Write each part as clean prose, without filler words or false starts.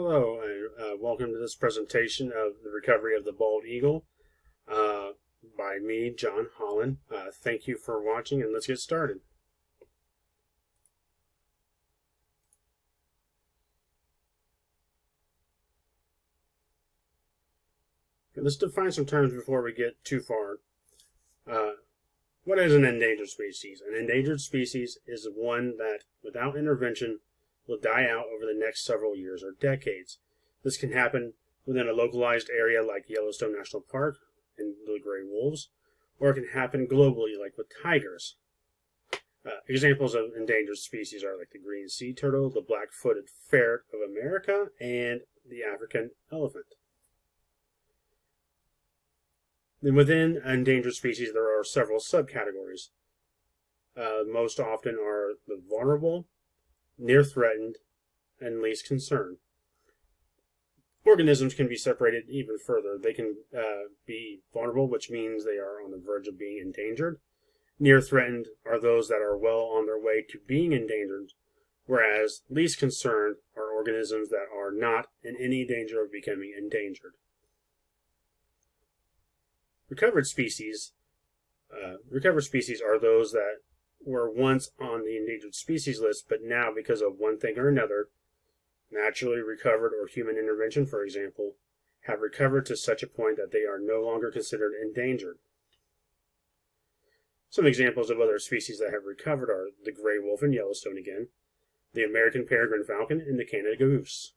Hello, and welcome to this presentation of the recovery of the bald eagle uh, by me, John Holland. Thank you for watching, and let's get started. Let's define some terms before we get too far. What is an endangered species? An endangered species is one that, without intervention, will die out over the next several years or decades. This can happen within a localized area like Yellowstone National Park and the gray wolves, or it can happen globally like with tigers. Examples of endangered species are like the green sea turtle, the black-footed ferret of America, and the African elephant. Then within endangered species, there are several subcategories. Most often are the vulnerable, near threatened, and least concern. Organisms can be separated even further. They can be vulnerable, which means they are on the verge of being endangered. Near threatened are those that are well on their way to being endangered, whereas least concerned are organisms that are not in any danger of becoming endangered. Recovered species are those that were once on the endangered species list, but now, because of one thing or another, naturally recovered or human intervention, for example, have recovered to such a point that they are no longer considered endangered. Some examples of other species that have recovered are the gray wolf in Yellowstone again, the American peregrine falcon, and the Canada goose.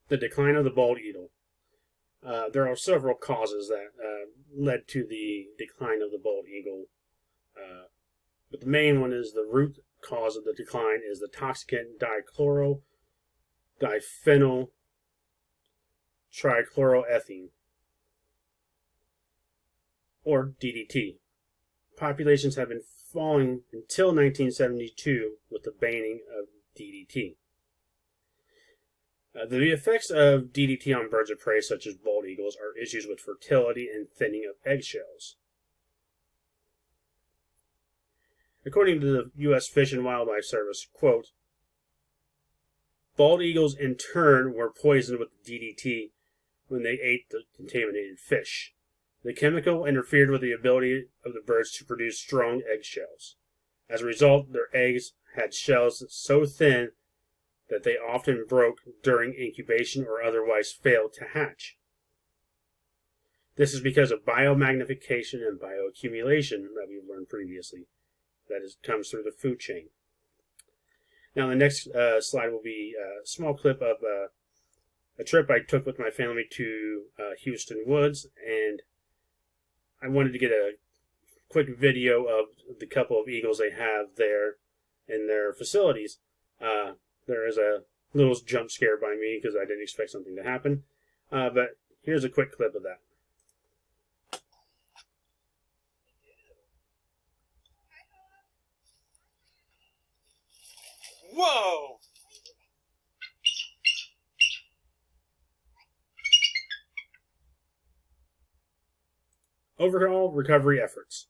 The decline of the bald eagle. There are several causes that led to the decline of the bald eagle, but the main one is the root cause of the decline is the toxicant diphenyl trichloroethene, or DDT. Populations have been falling until 1972 with the banning of DDT. The effects of DDT on birds of prey, such as bald eagles, are issues with fertility and thinning of eggshells. According to the U.S. Fish and Wildlife Service, quote, bald eagles in turn were poisoned with DDT when they ate the contaminated fish. The chemical interfered with the ability of the birds to produce strong eggshells. As a result, their eggs had shells so thin that they often broke during incubation or otherwise failed to hatch. This is because of biomagnification and bioaccumulation that we've learned previously. That comes through the food chain. Now the next slide will be a small clip of a trip I took with my family to Houston Woods, and I wanted to get a quick video of the couple of eagles they have there in their facilities. There is a little jump scare by me because I didn't expect something to happen. But here's a quick clip of that. Whoa! Overall recovery efforts.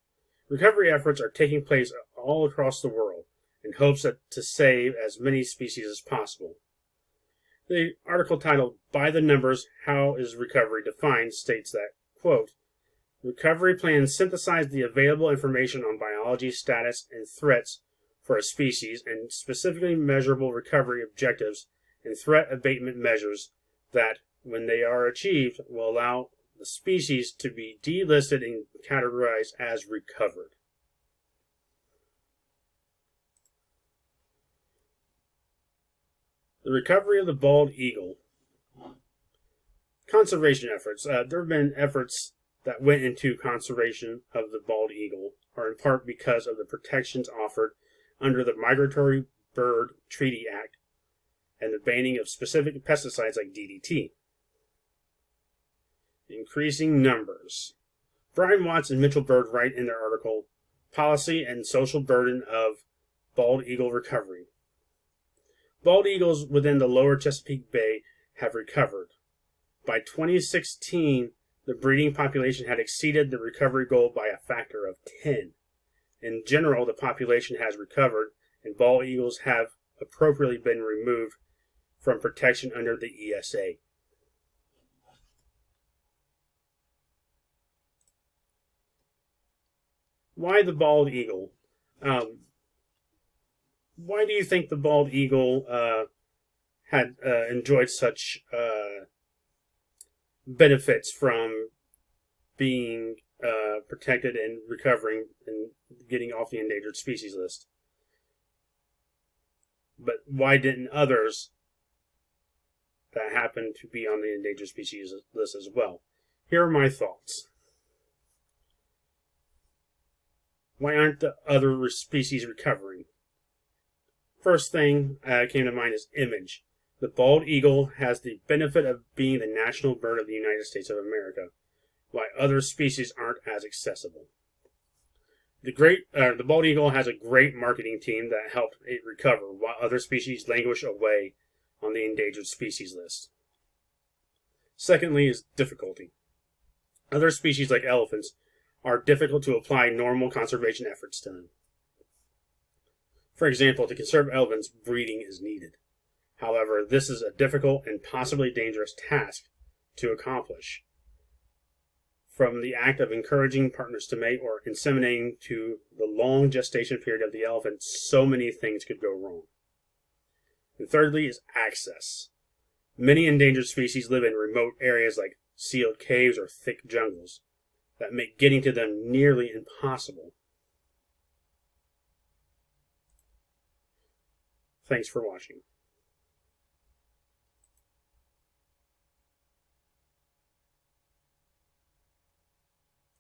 Recovery efforts are taking place all across the world in hopes to save as many species as possible. The article titled, By the Numbers, How is Recovery Defined, states that, quote, recovery plans synthesize the available information on biology, status, and threats for a species and specifically measurable recovery objectives and threat abatement measures that, when they are achieved, will allow the species to be delisted and categorized as recovered. The recovery of the bald eagle. Conservation efforts. There have been efforts that went into conservation of the bald eagle, or in part because of the protections offered under the Migratory Bird Treaty Act and the banning of specific pesticides like DDT. Increasing numbers. Brian Watts and Mitchell Bird write in their article, Policy and Social Burden of Bald Eagle Recovery. Bald eagles within the lower Chesapeake Bay have recovered. By 2016, the breeding population had exceeded the recovery goal by a factor of 10. In general, the population has recovered, and bald eagles have appropriately been removed from protection under the ESA. Why the bald eagle? Why do you think the bald eagle had enjoyed such benefits from being protected and recovering and getting off the endangered species list? But why didn't others that happen to be on the endangered species list as well? Here are my thoughts. Why aren't the other species recovering? First thing came to mind is image. The bald eagle has the benefit of being the national bird of the United States of America, while other species aren't as accessible. The bald eagle has a great marketing team that helped it recover, while other species languish away on the endangered species list. Secondly is difficulty. Other species like elephants are difficult to apply normal conservation efforts to them. For example, to conserve elephants, breeding is needed. However, this is a difficult and possibly dangerous task to accomplish. From the act of encouraging partners to mate or inseminating to the long gestation period of the elephant, so many things could go wrong. And thirdly is access. Many endangered species live in remote areas like sealed caves or thick jungles that make getting to them nearly impossible. Thanks for watching.